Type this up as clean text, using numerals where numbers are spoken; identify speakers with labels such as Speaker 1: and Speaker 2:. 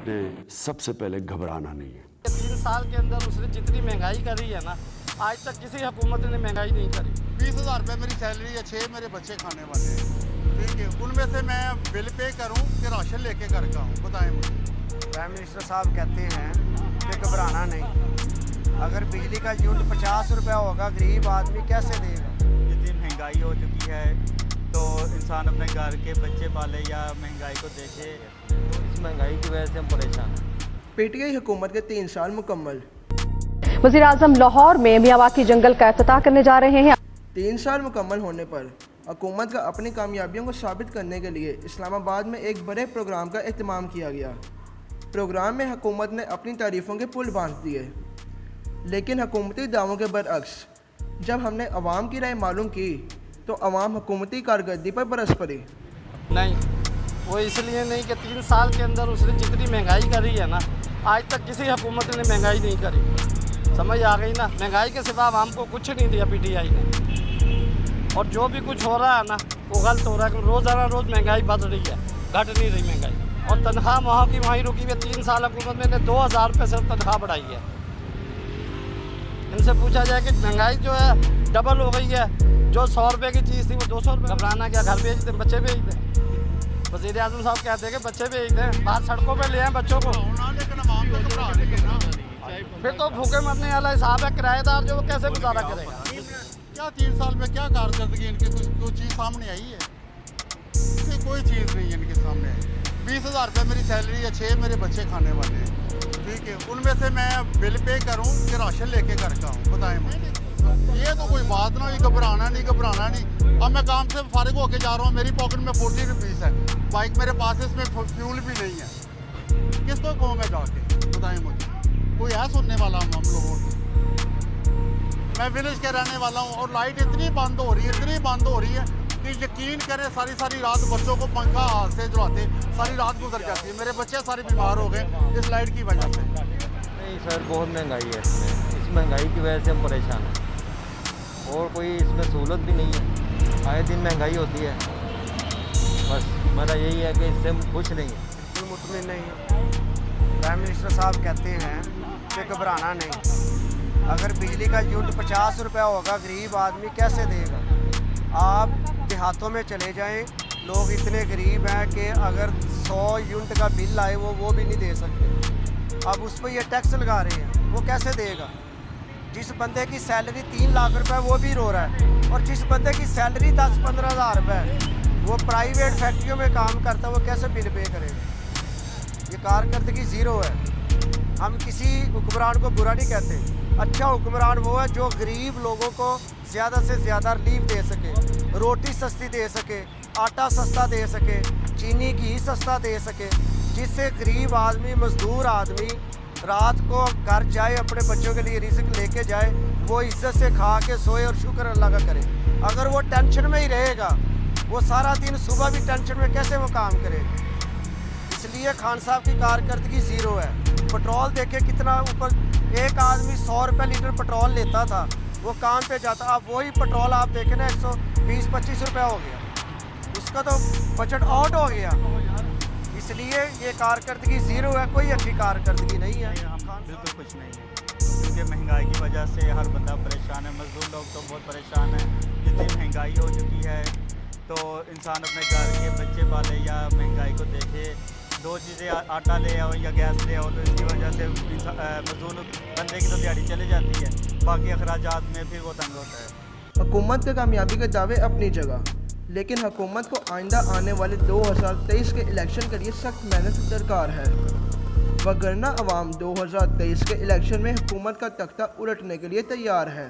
Speaker 1: आपने सबसे पहले घबराना नहीं है।
Speaker 2: 3 साल के अंदर उसने जितनी महंगाई करी है ना, आज तक किसी हुकूमत ने महंगाई नहीं करी।
Speaker 3: 20,000 रुपये मेरी सैलरी है, 6 मेरे बच्चे खाने वाले हैं, ठीक है। उनमें से मैं बिल पे करूं कि राशन लेके घर का हूँ, बताएं मुझे।
Speaker 4: प्राइम मिनिस्टर साहब कहते हैं कि घबराना नहीं। अगर बिजली का यूनिट 50 रुपया होगा, गरीब आदमी कैसे देगा?
Speaker 5: जितनी महंगाई हो चुकी है तो इंसान अपने घर के बच्चे पाले या महंगाई को देखे, तो इस महंगाई की वजह से हम परेशान हैं।
Speaker 6: पीटीआई हुकूमत के 3 साल मुकम्मल।
Speaker 7: वज़ीर-ए-आज़म लाहौर में मियावाकी जंगल का इफ्तिताह करने जा रहे हैं।
Speaker 6: 3 साल मुकम्मल होने पर हुकूमत का अपनी कामयाबियों को साबित करने के लिए इस्लामाबाद में एक बड़े प्रोग्राम का एहतमाम किया गया। प्रोग्राम में हुकूमत ने अपनी तारीफ़ों के पुल बांध दिए, लेकिन हुकूमती दावों के बरअक्स जब हमने अवाम की राय मालूम की तो अवाम हुकूमती कारकर्दगी पर बरस पड़ी।
Speaker 2: नहीं, वो इसलिए नहीं कि 3 साल के अंदर उसने जितनी महंगाई करी है ना, आज तक किसी हुकूमत ने महंगाई नहीं करी। समझ आ गई ना? महंगाई के सिवा हमको कुछ नहीं दिया पीटीआई ने। और जो भी कुछ हो रहा है ना, वो गलत हो रहा है। रोज़ाना रोज़ महंगाई बढ़ रही है, घट नहीं रही महंगाई। और तनख्वाह वहाँ की वहीं रुकी हुई। 3 साल हुकूमत ने 2,000 रुपये सिर्फ तनख्वाह बढ़ाई है। इनसे पूछा जाए कि महंगाई जो है डबल हो गई है, जो 100 रुपये की चीज़ थी वो 200 रुपये। घबराना क्या, घर भेज दें, बच्चे भेज दें। वज़ीर-ए-आज़म साहब कहते हैं कि बच्चे भेज दें, बाहर सड़कों पे ले आए बच्चों को। फिर तो भूखे मरने वाला हिसाब है। किराएदार जो कैसे गुजारा करेगा?
Speaker 3: क्या 3 साल में क्या कारकर्दगी इनकी कोई चीज़ सामने आई है? कोई चीज़ नहीं इनके सामने आई। 20,000 रुपये मेरी सैलरी है, 6 मेरे बच्चे खाने वाले हैं, ठीक है। उनमें से मैं बिल पे करूं कि राशन लेके घर का हूँ, बताएं मुझे। ये तो कोई बात ना हुई। घबराना नहीं। अब मैं काम से फारिग होके जा रहा हूँ, मेरी पॉकेट में 40 रुपीज़ है, बाइक मेरे पास है, इसमें फ्यूल भी नहीं है। किसको कहूँ मैं जाके, बताएं मुझे। कोई है सुनने वाला हम लोगों की? मैं विलेज के रहने वाला हूँ और लाइट इतनी बंद हो रही है कि यकीन करें सारी रात बच्चों को पंखा हाथ से जुड़ाते सारी रात गुजर जाती है। मेरे बच्चे सारे बीमार हो गए इस लाइट की वजह से।
Speaker 5: नहीं सर, बहुत महंगाई है इसमें। इस महंगाई की वजह से हम परेशान हैं और कोई इसमें सहूलत भी नहीं है। आए दिन महंगाई होती है। बस हमारा यही है कि इससे हम खुश नहीं हैं।
Speaker 4: कोई मुतमिन नहीं है। प्राइम मिनिस्टर साहब कहते हैं कि घबराना नहीं। अगर बिजली का यूनिट 50 रुपया होगा, गरीब आदमी कैसे देगा? आप देहातों में चले जाएं, लोग इतने गरीब हैं कि अगर 100 यूनिट का बिल आए वो भी नहीं दे सकते। अब उस पर ये टैक्स लगा रहे हैं, वो कैसे देगा? जिस बंदे की सैलरी 3 लाख रुपए वो भी रो रहा है, और जिस बंदे की सैलरी 10-15 हज़ार रुपये वो प्राइवेट फैक्ट्रियों में काम करता है, वो कैसे बिल पे करेगा? ये कारकर्दगी ज़ीरो है। हम किसी हुक्मरान को बुरा नहीं कहते। अच्छा हुक्मरान वो है जो गरीब लोगों को ज़्यादा से ज़्यादा रिलीफ दे सके, रोटी सस्ती दे सके, आटा सस्ता दे सके, चीनी घी सस्ता दे सके, जिससे गरीब आदमी, मजदूर आदमी रात को घर जाए, अपने बच्चों के लिए रिज़्क लेके जाए, वो इज्जत से खा के सोए और शुक्र अल्लाह का करे। अगर वो टेंशन में ही रहेगा, वो सारा दिन सुबह भी टेंशन में कैसे वो काम करेगा? इसलिए खान साहब की कारकर्दगी ज़ीरो है। पेट्रोल देखे कितना ऊपर, एक आदमी 100 रुपये लीटर पेट्रोल लेता था, वो काम पे जाता। अब वही पेट्रोल आप देखें ना 120-25 रुपये हो गया, उसका तो बजट आउट हो गया। इसलिए ये कारकर्दगी ज़ीरो है, कोई अच्छी कारकर्दगी नहीं है।
Speaker 5: बिल्कुल कुछ नहीं है, क्योंकि महंगाई की वजह से हर बंदा परेशान है। मजदूर लोग तो बहुत परेशान हैं। जितनी महंगाई हो चुकी है तो इंसान अपने घर के बच्चे पाले या महंगाई को देखे। 2 चीज़ें, आटा ले आओ या गैस ले आओ, तो इसकी वजह से मजदूर बंदे की तो दिहाड़ी चली जाती है, बाकी अखराजात में फिर वो तंग होता है।
Speaker 6: हुकूमत के कामयाबी के दावे अपनी जगह, लेकिन हुकूमत को आइंदा आने वाले 2023 के इलेक्शन के लिए सख्त मेहनत दरकार है, वगरना अवाम 2023 के इलेक्शन में हुकूमत का तख्ता उलटने के लिए तैयार है।